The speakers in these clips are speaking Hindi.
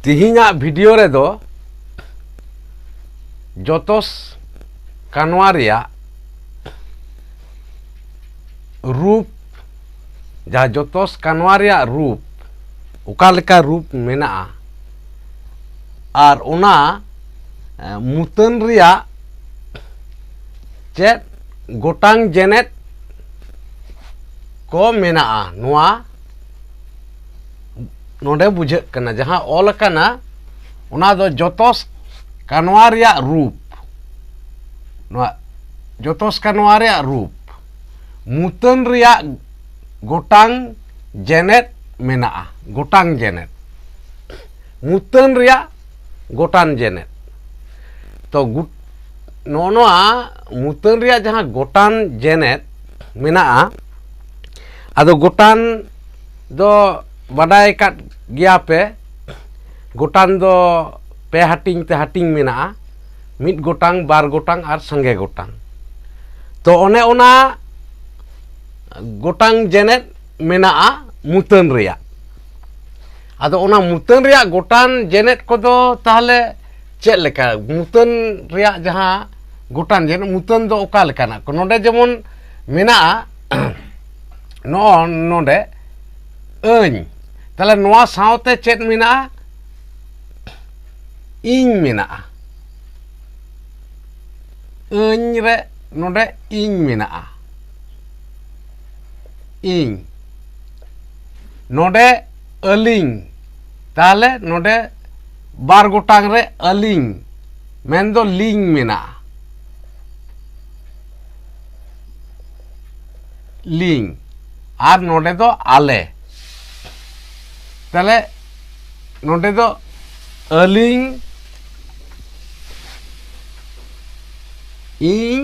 तिहिना वीडियो रे दो जोतोस कानवारिया रूप जहाँ जोतोस कानवारिया रूप उकालेका रूप मेना और उना मुतन रिया चेत गोटांग जेनेत को मेना नुआ नोडे बुझे कना जहाँ ऑल कना उना दो जोतोस कानवारिया रूप नुआ जोतोस कानवारिया रूप मुतन रिया गोटांग जेनेत मेना गोटांग जेनेत मुतन रिया गोटांग जेनेत तो नोनोआ मुतन रिया जहाँ गोटान जेनेत मेना आदो गोटान दो बाडाय काट गया पे गोटान दो पे हाटिंग ते हाटिंग मेना मिट गोटांग बार गोटांग और संगे गोटांग तो ओने ओना गोटांग जेनेत मेना मुतन रिया आदो ओना मुतन रिया गोटान जेनेत को दो ताहले चेक लेका मुतन रिया जहाँ गोटान जेनेत मुतन दो ओका लेकाना को नोडे जेमन मेना नोडे अñ ताले नोआ सावते चेक मेना इñ मेना अñ रे नोडे इñ मेना इñ नोडे अलिंग ताले नोडे बार गोटांग रे अलिंग मेन दो लिंग मेना लिंग और नोडे दो आले ताले नोडे दो अलिंग इñ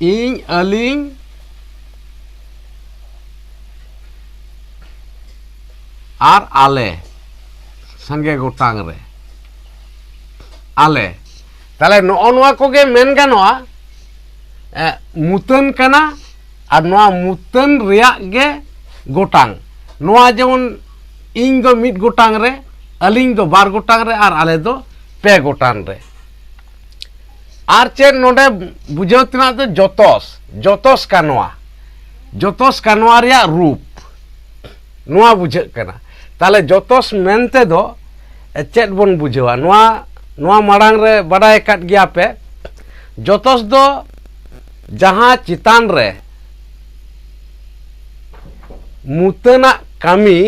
इñ अलिंग और आले संगे गोटांग रे आले ताले नोआ कोगे मेन गानोआ मुतन कना और नोआ मुतन रिया गे गोटांग नोआ जेमन इñ दो मिट गोटांग रे अलिंग दो बार गोटांग रे और आले दो पे गोटांग रे और चेक नोडे बुझाव तना तो जोतोस कानवा रिया रूप नोआ बुझे कना ताले जोतोस मेनते दो चेक बन बुझावा नोआ माड़ांग रे बाडाय काट गया पे जोतोस दो जहाँ चितान रे मुतना कामी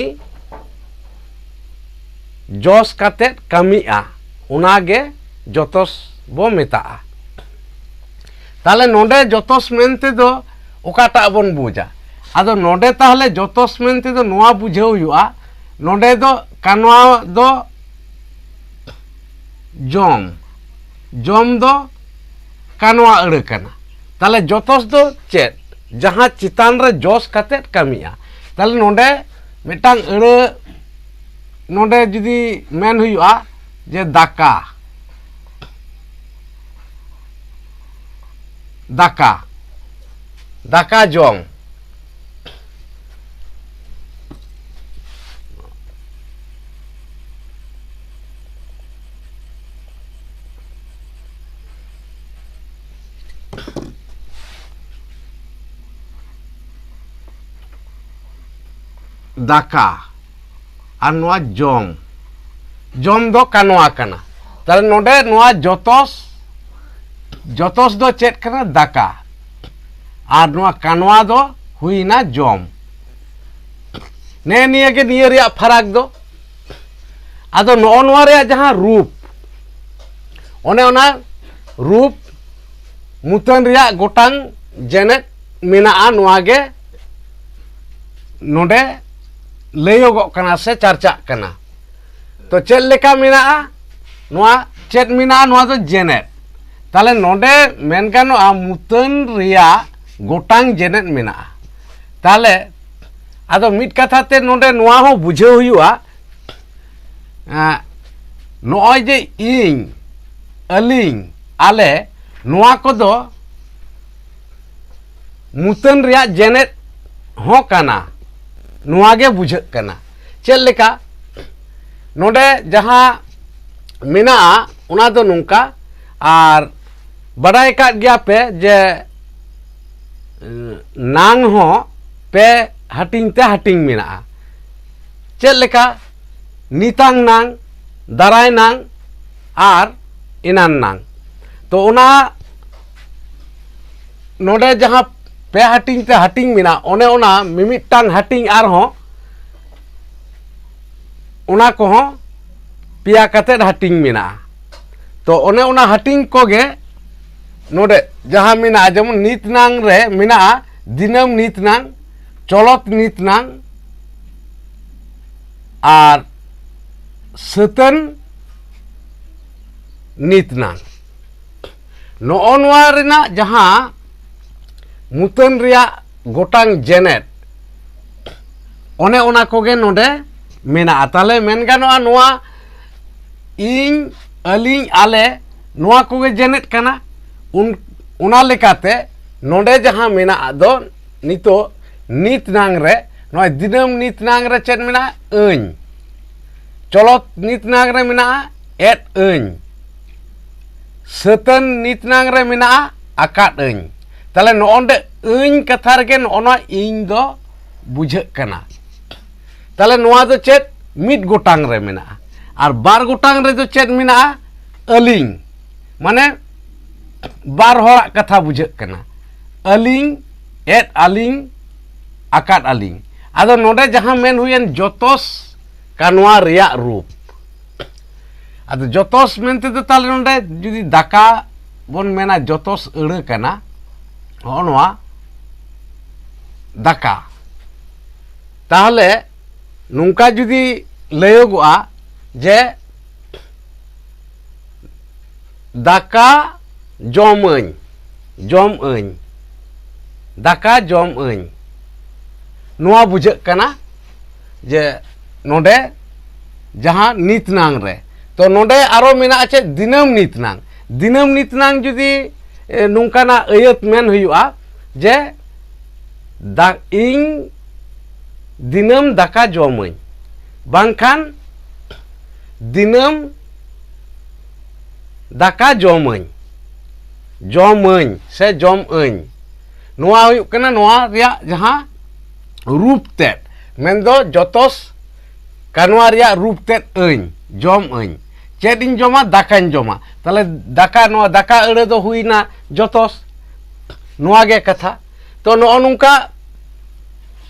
जोस काते कामिया उनागे जोतोस बो मेता ताले नोडे जोतोस मेनते दो ओकाटा बन बुझा आदो नोडे ताहले जोतोस मेनते दो नोआ बुझाव हुआ नोडे दो कानवा दो जम दो कानवा अड़ कना ताले जोतोस दो चेत जहाँ चितान रे जोस काते कामिया ताले नोडे मिटांग अड़ नोडे जुदी मेन हुआ जे दाका दाका जम दाका और नोआ जम दो कानवा कना ताले नोडे नोआ जोतोस दो चेक कना दाका और नोआ कानवा दो हुईना जम ने निये के निये रिया फराक दो आदो नोआ रिया जहाँ रूप ओने ओना रूप मुतन रिया गोटांग जेनेत मेना नोआ गे नोडे लयोगो कना से चर्चा कना तो चेक लेका मेना नोआ चेक मेना नोआ दो जेनेत ताले नोडे मेन गानोआ मुतन रिया गोटांग जेनेत मेना ताले आदो मिट कथाते नोडे नोआ हो बुझाव हुआ नोय जे इñ अलिंग आले नोआ को दो मुतन रिया जेनेत हो काना ᱱᱚᱣᱟ ᱜᱮ ᱵᱩᱡᱷᱟᱹᱜ ᱠᱟᱱᱟ ᱪᱮᱫ ᱞᱮᱠᱟ ᱱᱚᱰᱮ ᱡᱟᱦᱟᱸ ᱢᱮᱱᱟᱜᱼᱟ ᱚᱱᱟ ᱫᱚ ᱱᱚᱝᱠᱟ ᱟᱨ ᱵᱟᱰᱟᱭ ᱠᱟᱜ ᱜᱮᱭᱟ ᱯᱮ ᱡᱮ ᱱᱟᱝ ᱦᱚᱸ ᱯᱮ ᱦᱟᱹᱴᱤᱧ te hating ᱢᱮᱱᱟᱜᱼᱟ ᱪᱮᱫ ᱞᱮᱠᱟ ᱱᱤᱛᱟᱝ ᱱᱟᱝ ᱫᱟᱨᱟᱭ ᱱᱟᱝ ᱟᱨ ᱮᱱᱟᱱ ᱱᱟᱝ ᱛᱚ ᱚᱱᱟ ᱱᱚᱰᱮ ᱡᱟᱦᱟᱸ ᱯᱮ ᱦᱟᱹᱴᱤᱧ te hating ᱢᱮᱱᱟᱜᱼᱟ ᱚᱱᱮ ᱚᱱᱟ ᱢᱤᱢᱤᱫᱴᱟᱝ hating ᱟᱨᱦᱚᱸ ᱚᱱᱟ ᱠᱚᱦᱚᱸ ᱯᱮᱭᱟ ᱠᱟᱛᱮᱫ hating ᱢᱮᱱᱟᱜᱼᱟ ᱛᱚ ᱚᱱᱮ ᱚᱱᱟ hating ᱠᱚᱜᱮ ᱱᱚᱰᱮ ᱡᱟᱦᱟᱸ ᱢᱮᱱᱟᱜᱼᱟ ᱡᱮᱢᱚᱱ ᱱᱤᱛ ᱱᱟᱝ ᱨᱮ ᱢᱮᱱᱟᱜᱼᱟ ᱫᱤᱱᱟᱹᱢ ᱱᱤᱛ ᱱᱟᱝ ᱪᱚᱞᱚᱛ ᱱᱤᱛ ᱱᱟᱝ ᱟᱨ ᱥᱟᱹᱛᱟᱹᱱ ᱱᱤᱛ ᱱᱟᱝ ᱱᱚᱜᱼᱚ ᱱᱚᱣᱟ ᱨᱮᱱᱟᱜ ᱡᱟᱦᱟᱸ ᱢᱩᱛᱟᱹᱱ ᱨᱮᱭᱟᱜ ᱜᱚᱴᱟᱝ ᱡᱮᱱᱮᱴ ᱚᱱᱮ ᱚᱱᱟ ᱠᱚᱜᱮ ᱱᱚᱰᱮ ᱢᱮᱱᱟᱜᱼᱟ ᱛᱟᱦᱞᱮ ᱢᱮᱱ ᱜᱟᱱᱚᱜᱼᱟ ᱱᱚᱣᱟ ᱤᱧ ᱟᱹᱞᱤᱧ ᱟᱞᱮ ᱱᱚᱣᱟ ᱠᱚᱜᱮ ᱡᱮᱱᱮᱴ ᱠᱟᱱᱟ ᱚᱱᱟ ᱞᱮᱠᱟᱛᱮ ᱱᱚᱰᱮ ᱡᱟᱦᱟᱸ ᱢᱮᱱᱟᱜ ᱫᱚ ᱱᱤᱛᱚᱜ ᱱᱤᱛ ᱱᱟᱝ ᱨᱮ ᱱᱚᱣᱟ ᱫᱤᱱᱟᱹᱢ ᱱᱤᱛ ᱱᱟᱝ ᱨᱮ ᱪᱮᱫ ᱢᱮᱱᱟᱜᱼᱟ ᱟᱹᱧ ᱪᱚᱞᱚᱛ ᱱᱤᱛ ᱱᱟᱝ ᱨᱮ ᱢᱮᱱᱟᱜᱼᱟ ᱮᱫ ᱟᱹᱧ ᱥᱟᱹᱛᱟᱹᱱ ᱱᱤᱛ ᱱᱟᱝ ᱨᱮ ᱢᱮᱱᱟᱜᱼᱟ ᱟᱠᱟᱫ ᱟᱹᱧ ᱛᱟᱦᱞᱮ ᱱᱚᱜᱼᱚᱸᱰᱮ ᱟᱹᱧ ᱠᱟᱛᱷᱟ ᱨᱮᱜᱮ ᱱᱚᱜᱼᱚ ᱱᱚᱣᱟ ᱤᱧ ᱫᱚ ᱵᱩᱡᱷᱟᱹᱜ ᱠᱟᱱᱟ ᱛᱟᱦᱞᱮ ᱱᱚᱣᱟ ᱫᱚ ᱪᱮᱫ ᱢᱤᱫ ᱜᱚᱴᱟᱝ ᱨᱮ ᱢᱮᱱᱟᱜᱼᱟ ᱟᱨ ᱵᱟᱨ ᱜᱚᱴᱟᱝ ᱨᱮᱫᱚ ᱪᱮᱫ ᱢᱮᱱᱟᱜᱼᱟ ᱟᱹᱞᱤᱧ ᱢᱟᱱᱮ ᱵᱟᱨ ᱦᱚᱲᱟᱜ ᱠᱟᱛᱷᱟ ᱵᱩᱡᱷᱟᱹᱜ ᱠᱟᱱᱟ ᱟᱹᱞᱤᱧ ᱮᱫ ᱟᱹᱞᱤᱧ ᱟᱠᱟᱫ ᱟᱹᱞᱤᱧ ᱟᱫᱚ ᱱᱚᱰᱮ ᱡᱟᱦᱟᱸ ᱢᱮᱱ ᱦᱩᱭᱮᱱ ᱡᱚᱛᱚᱥ ᱠᱟᱱᱣᱟ ᱨᱮᱭᱟᱜ ᱨᱩᱯ ᱟᱫᱚ ᱡᱚᱛᱚᱥ ᱢᱮᱱᱛᱮᱫᱚ ᱛᱟᱦᱞᱮ ᱱᱚᱰᱮ ᱡᱩᱫᱤ ᱫᱟᱠᱟ ᱵᱚᱱ ᱢᱮᱱᱟ ᱡᱚᱛᱚᱥ ᱟᱹᱲᱟᱹ ᱠᱟᱱᱟ ᱱᱚᱜᱼᱚ ᱱᱚᱣᱟ ᱫᱟᱠᱟ ᱛᱟᱦᱞᱮ ᱱᱚᱝᱠᱟ ᱡᱩᱫᱤ ᱞᱟᱹᱭᱚᱜᱚᱜᱼᱟ ᱡᱮ ᱫᱟᱠᱟ ᱡᱚᱢᱟᱹᱧ ᱡᱚᱢ ᱟᱹᱧ ᱫᱟᱠᱟ ᱡᱚᱢ ᱟᱹᱧ ᱱᱚᱣᱟ ᱵᱩᱡᱷᱟᱹᱜ ᱠᱟᱱᱟ ᱡᱮ ᱱᱚᱰᱮ ᱡᱟᱦᱟᱸ ᱱᱤᱛ ᱱᱟᱝ ᱨᱮ ᱛᱚ ᱱᱚᱰᱮ ᱟᱨᱚ ᱢᱮᱱᱟᱜᱼᱟ ᱪᱮᱫ ᱫᱤᱱᱟᱹᱢ ᱱᱤᱛ ᱱᱟᱝ ᱡᱩᱫᱤ ᱱᱚᱝᱠᱟᱱᱟᱜ ᱟᱹᱭᱟᱹᱛ ᱢᱮᱱ ᱦᱩᱭᱩᱜᱼᱟ ᱡᱮ ᱤᱧ ᱫᱤᱱᱟᱹᱢ ᱫᱟᱠᱟ ᱡᱚᱢᱟᱹᱧ ᱵᱟᱝᱠᱷᱟन ᱫᱤᱱᱟᱹᱢ ᱫᱟᱠᱟ ᱡᱚᱢᱟᱹᱧ ᱥᱮ ᱡᱚᱢ ᱟᱹᱧ ᱱᱚᱣᱟ ᱦᱩᱭᱩᱜ ᱠᱟᱱᱟ ᱱᱚᱣᱟ ᱨᱮᱭᱟᱜ ᱡᱟᱦᱟᱸ ᱨᱩᱯ ᱛᱮᱫ ᱢᱮᱱᱫᱚ ᱡᱚᱛᱚᱥ ᱠᱟᱱᱣᱟ ᱨᱮᱭᱟᱜ ᱨᱩᱯ ᱛᱮᱫ ᱟᱹᱧ ᱡᱚᱢ ᱟᱹᱧ ᱪᱮᱫ ᱤᱧ ᱡᱚᱢᱟ ᱫᱟᱠᱟᱧ ᱡᱚᱢᱟ ᱛᱟᱦᱞᱮ ᱫᱟᱠᱟ ᱱᱚᱣᱟ ᱫᱟᱠᱟ ᱟᱹᱲᱟᱹ ᱫᱚ ᱦᱩᱭᱱᱟ ᱡᱚᱛᱚᱥ ᱱᱚᱣᱟ ᱜᱮ ᱠᱟᱛᱷᱟ ᱛᱚ ᱱᱚᱜᱼᱚ ᱱᱚᱝᱠᱟ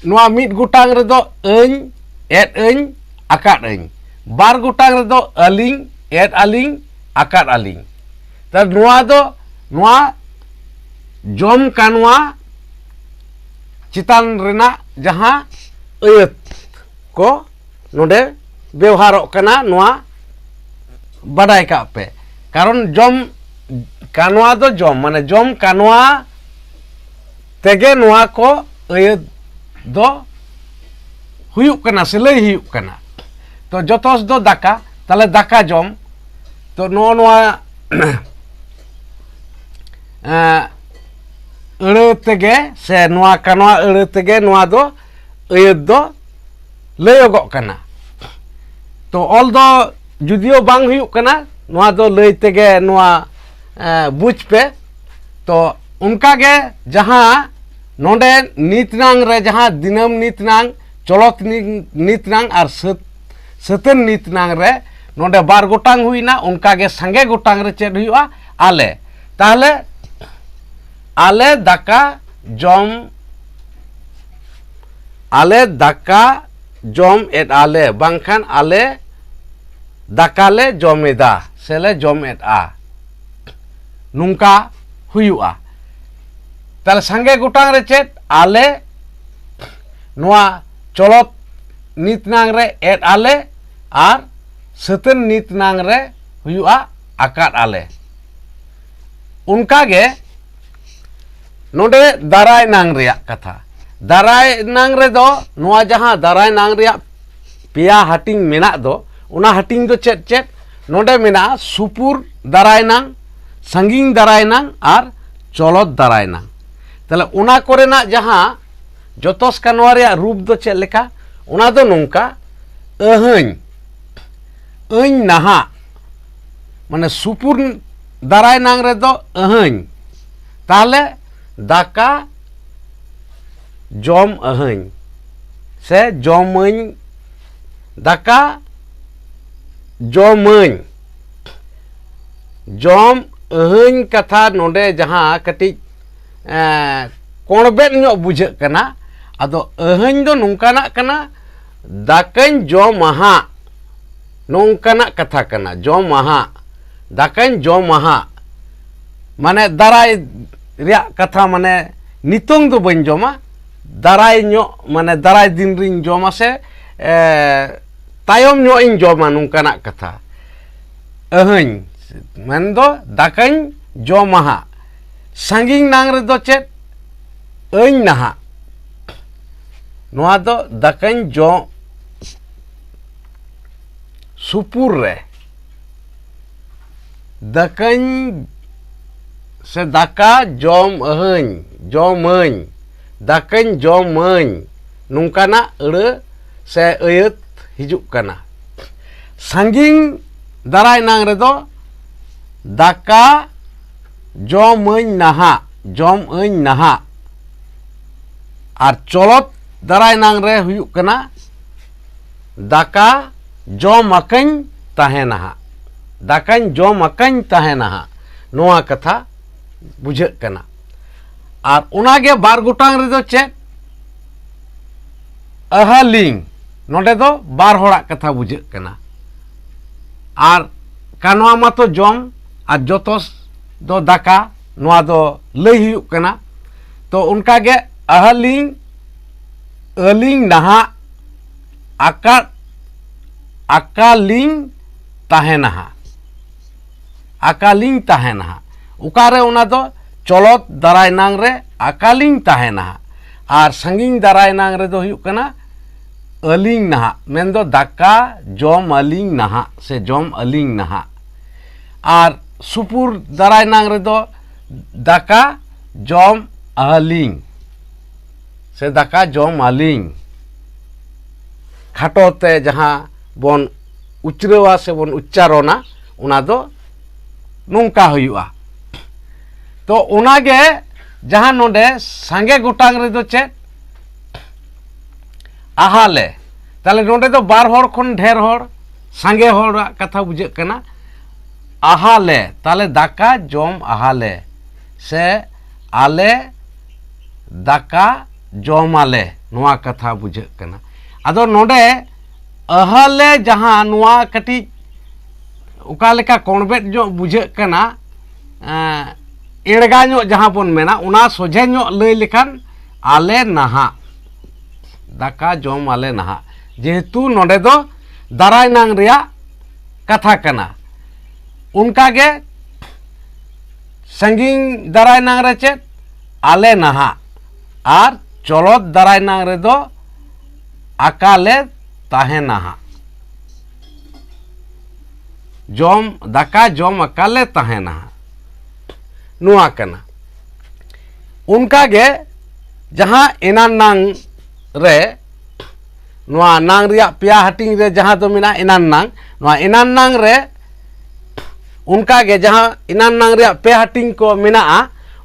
ᱱᱚᱣᱟ ᱢᱤᱫ ᱜᱚᱴᱟᱝ ᱨᱮᱫᱚ ᱟᱹᱧ ᱮᱫ ᱟᱹᱧ 아까at aing. Bar gotang redo aling, et aling, akat aling. Dan noa do noa jom kanwa चितान Raina जहां अयत को नोडे व्यवहारों कना नोआ बड़ाई का पे कारण जम कानवा दो जम माने जम कानवा तेगे नोआ को अयत दो हुयुक कना सिलाई हुयुक कना तो जोतोस दो दाका ताले दाका जम तो नोआ अड़े तेगे से नोआ कानवा अड़े तेगे नोआ दो अयत दो लयगोग कना तो ऑल दो जुदियो बांग हुयुक कना नोआ दो लय तेगे नोआ बुझ पे तो उनका गे जहां नोडे नीतनांग रे जहां दिनम नीतनांग चलत नीतनांग और सतन नीतनांग रे नोडे बार गोटांग हुईना उनका गे संगे गोटांग रे चेद हुयुआ आले ताहले आले दाका जम आले दाका जम एट आले बांखान आले दाकाले जमेदा सेले जम एट आ नुंका हुयुआ ताले संगे गोटांग रे चेद आले नोआ चलत नीतनांग रे एट आले आर सतन नीतनांग रे हुयुआ आकात आले उनका गे नोडे दाराय नांग रिया कथा दाराय नांग रे दो नोआ जहां दाराय नांग रिया पिया हटिंग मेना दो उना हटिंग दो चेत चेत नोडे मेना सुपुर दाराय नांग संगिंग दाराय नांग आर चलत दाराय नांग तले उना कोरेना जहां जोतोस कानवा रिया रूप दो चेत लेका उना दो नोंका अहंग अं नहा माने सुपुर दाराय नांग रे दो अहंग ताहले दाका जम अहंग से जमन दाका जमन जम अहंग कथा नोडे जहाँ कटी कोणबेन ᱧᱚᱜ बुझाᱹᱜ कना आदो अहंग दो नोंकाना कना दाकाñ जमाहा नोंकाना कथा कना जमाहा दाकाñ जमाहा माने दाराय रिया कथा माने नितोंग दो बन जमा दाराय ᱧᱚᱜ माने दाराय दिन रिन जमा से तायम ᱧᱚᱜ ᱤᱧ जमा नोंकाना कथा अहंग मन दो दाकाñ जमाहा सांगिंग नांग रे दो चेत अñ नहा नोआ दो दाकाñ जो सुपुर रे दाकाñ से दाका जम अहंग जमन दाकाñ जमन नोंकाना अड़े से अयत हिजुक कना सांगिंग दाराय नांग रे दो दाका जमन नहा जम अñ नहा और चलत दाराय नांग रे हुयुक कना दाका जमाकाñ ताहेना दाकाñ जमाकाñ ताहेना नोआ कथा बुझाᱹᱜ कना और उनागे बार गोटांग रे दो चेत अहालिंग नोडे दो बार होड़ा कथा बुझाᱹᱜ कना और कानवा मातो जम और जोतोस दो दाका नोआ दो लई हुयुक कना तो उनकागे अहालिंग अलिंग नहा आका अकालिंग ताहेना अकालिंग ताहेना उकारे उना दो चलत दाराय नांग रे अकालिंग ताहेना और सांगिंग दाराय नांग रे दो हुयुक कना अलिंग नहा मेन दो दाका जम अलिंग नहा से जम अलिंग नहा और सुपुर दाराय नांग रे दो दाका जम अलिंग से दाका जम अलिंग खाटोते जहाँ बन उच्चरवा से बन उच्चारणा उना दो नोंका हुयुआ तो उनागे जहाँ नोडे सांगे गोटांग रे दो चेत आहाले ताले नोडे दो बार होड़ खन ढेर होड़ सांगे होड़ कथा बुझाᱹᱜ कना आहाले ताले दाका जम आहाले से आले दाका जमाले नोआ कथा बुझाᱹᱜ कना आदो नोडे अहाले जहाँ नोआ कटी उका लेका कोणबेट जो बुझाᱹᱜ कना एड़गा ᱧᱚᱜ जहाँ बन मेना उना सोझे ᱧᱚᱜ लई लेखान आले नहा दाका जम आले नहा जेहेतु नोडे दो दाराय नांग रिया कथा कना उनकागे सांगिंग दाराय नांग रे चेत आले नहा और चलत दाराय नांग रे दो आकाले ताहेना जम दाका जम अकाले ताहेना नुआ कना उनकागे जहाँ इनान नांग रे नुआ नांग रिया पिया हटिंग रे जहाँ दो मिना इनान नांग रे उनकागे जहाँ इनान नांग रिया पे हटिंग को मिना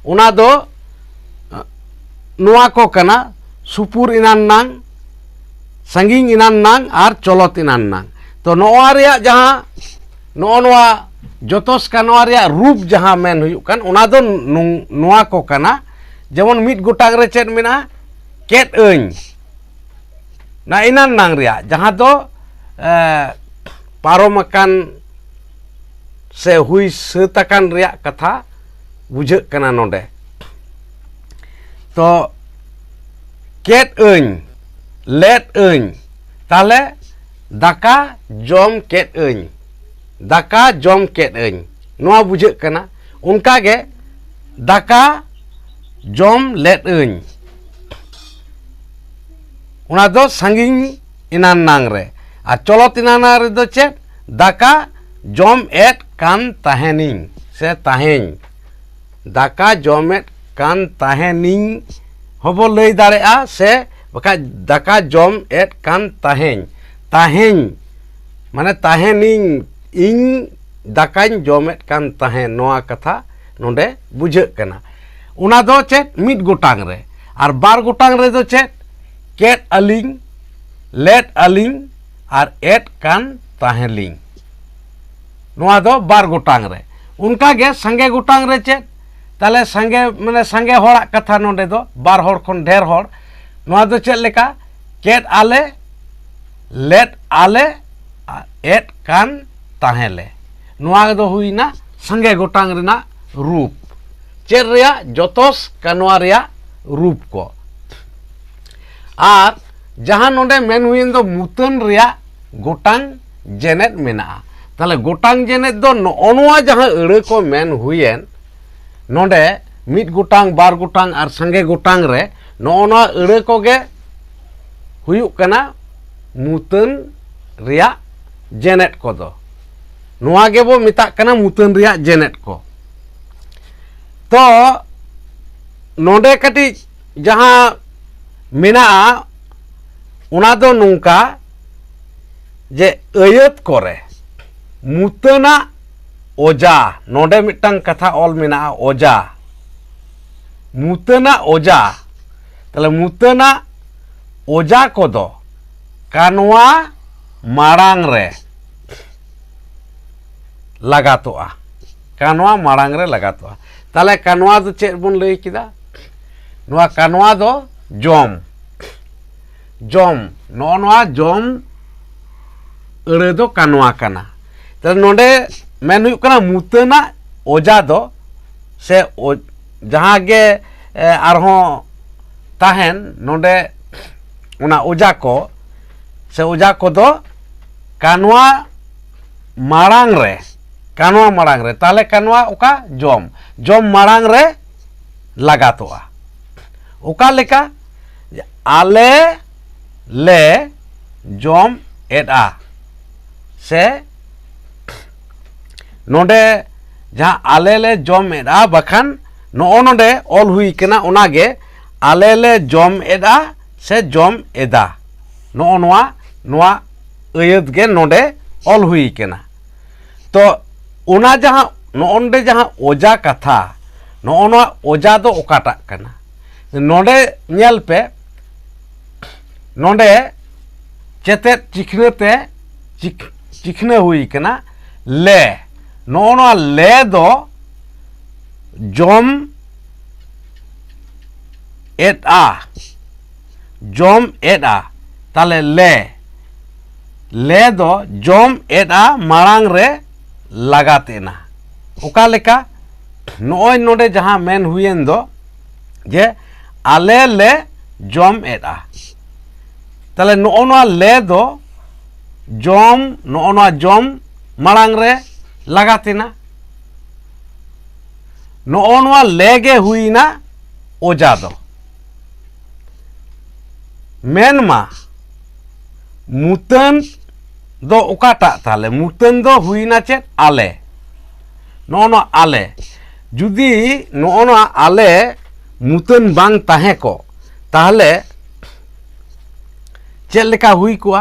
उना दो नुआ को कना सुपुर इनान नांग सांगिंग इनान नांग और चलत इनान नांग तो नोआ रिया जहाँ नोआ जोतोस का नोआ रिया रूप जहाँ मेन हुयुक कान उना दो नोआ को कना जेमन मिट गोटांग रे चेत मेना केट अñ ना इनान नांग रिया जहाँ दो पारोमकान से हुई सताकान रिया कथा बुझाᱹᱜ कना नोडे तो केट अñ लेट अñ ताले दाका जम केट अñ दाका जम केट अñ नोआ बुझाᱹᱜ कना उनकागे दाका जम लेट अñ उना दो सांगिंग इनान नांग रे और चलत इनान नांग रे दो चेत दाका जम एट कान ताहेनिंग से ताहेñ दाका जम एट कान ताहेनिंग होबो लई दाड़ेआ से bakaj daka jom et kan taheny taheny mane tahening ing dakañ jomet kan tahen noa katha nonde bujhaᱹᱜ kana una do chet mid gotang re ar bar gotang re do chet ket aling let aling ar et kan taheling noa do bar gotang re unka ge sange gotang re chet tale sange mane sange horak katha nonde do bar hor khon dher hor noa do chet leka ket ale let ale et kan tahele noa do huina sange gotang rena रूप चेर रिया जोतोस कानवा रिया रूप को आर जहां नोंडे मेन हुइन दो मुतन रिया गोटांग जेनेट मेना ताले गोटांग जेनेट दो नोनवा जहां अड़े को मेन हुइएन नोंडे मिट गोटांग बार गोटांग आर संगे गोटांग रे नोनवा अड़े को गे हुयुक कना मुतन रिया जेनेट को दो नोआ गे बो मिताक कना मुतन रिया जेनेट को तो नोंडे कटी जहां मेना उना दो नुंका जे अयत करे मुतना ओजा नोंडे मिटंग कथा ऑल मेना ओजा मुतना ओजा तले मुतना ओजा को दो कानवा मारांग रे लगातोआ कानवा मारांग रे लगातोआ ताले कानवा दो चेक बुन लई किदा नोआ कानवा दो जम जम नोआ जम अड़े दो कानवा कना ताले नोंडे मेन हुयुक कना मुतना ओजा दो से जहां गे आरहों ताहेन नोंडे उना ओजा को से ओजा को दो कानवा मारांग रे कानवा मारांग रे ताले कानवा ओका जम जम मारांग रे लगातोआ ओका लेका आले ले जम एडा से नोंडे जहां आले ले जम एडा बखान नो नोंडे ऑल हुई कना ओनागे आले ले जम एडा से जम एदा नो नोआ अयत गे नोंडे ऑल हुई कना तो उना जहां नोंडे जहां ओजा कथा नोना ओजा दो ओकाटा कना नोंडे नेल पे नोंडे चेते चिखनेते चिखने हुई कना ले नोना ले दो जम एटा ताले ले दो जम एटा मारांग रे लगातेना ओका लेका नोय नोडे जहां मेन हुएन दो जे आले ले जम एटा ताले नोना ले दो जम नोना जम मारांग रे लगातेना नोना लेगे हुईना ओजा दो मेन मा मुतन दो ओकाटा ताले मुतन दो हुईना चेत आले नोना आले जुदी नोना आले मुतन बांग ताहे को ताहले चेत लेका हुई कुआ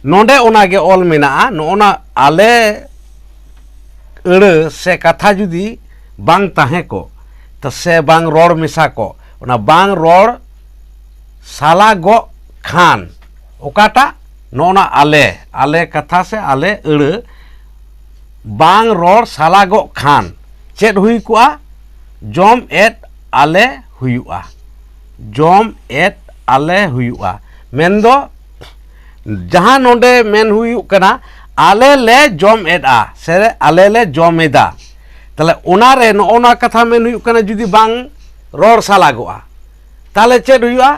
नोंडे ओनागे ऑल मेना नोना आले अड़े से कथा जुदी बांग ताहे को तो से बांग रोड मिसा को ओना बांग रोड साला गो खान ओकाटा नोना आले आले कथा से आले अड़े बांग रोड साला गो खान चेत हुई कुआ जम एट आले हुयुआ जम एट आले हुयुआ मेन दो जहां नोंडे मेन हुयुक कना आले ले जम एटा से आले ले जम एदा ताले ओना रे नोना कथा मेन हुयुक कना जुदी बांग रोड साला गोआ ताले चेत हुयुआ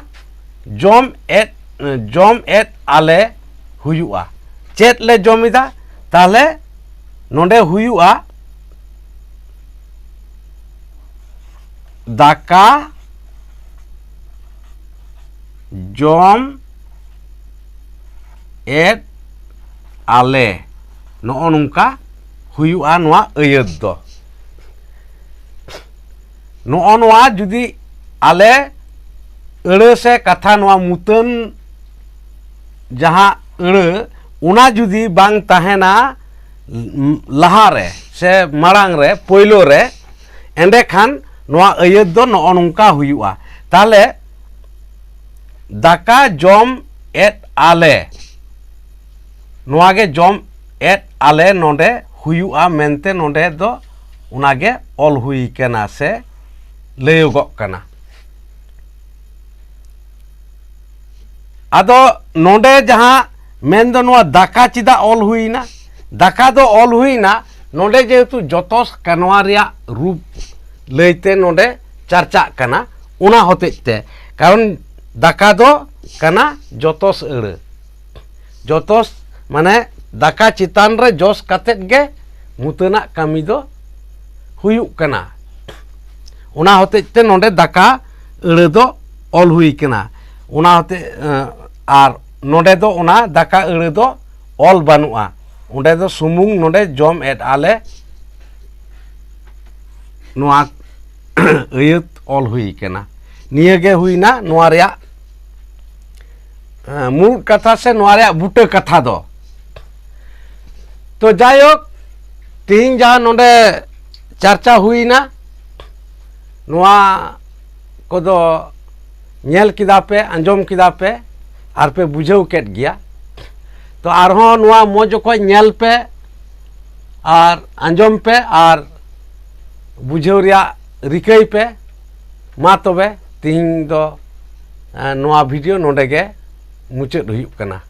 जम एट आले हुयुआ चेत ले जम एदा ताले नोंडे हुयुआ दाका जम एट आले नो नोंका हुयुआ नोआ अयत दो नो नोआ जुदी आले अड़ से कथा नवा मुतन जहाँ अड़ उना जुदी बांग तहेना लहा रे से मारांग रे पोइलो रे एंडे खान नवा अयत दो नो नोंका हुयुआ ताले दाका जम एट आले नोआगे जम एट आले नोंडे हुयुआ मेनते नोंडे दो उनागे ऑल हुई केना से लयोगक कना आदो नोंडे जहाँ मेन दो नोआ दाका चिदा ऑल हुईना दाका दो ऑल हुईना नोंडे जेहेतु जतोस कानवा रिया रूप लैते नोंडे चर्चा कना उना होतेते कारण दाका दो कना जतोस अड़ जतोस माने दाका चितान रे जोस कातेत गे मुतना कामी दो हुयुक कना उना होतेते नोंडे दाका अड़ दो ऑल हुई कना उना होते आर नोंडे दो उना दाका अड़ दो ऑल बानुआ उंडे दो सुमुंग नोंडे जम एट आले नोआ अयत ऑल हुई कना नियगे हुईना नोआ रिया मूल कथा से नोआ रिया बूटे कथा दो तो जायक तीन जहाँ नोंडे चर्चा हुईना नोआ को दो नेल किदा पे अंजम किदा पे आर पे बुझाव केट गया तो आरहों नोआ मौज को नेल पे आर अंजम पे आर बुझाव रिया रिकई पे मा तबे तीन दो नोआ वीडियो नोंडे गे मुचाद हुयुक कना।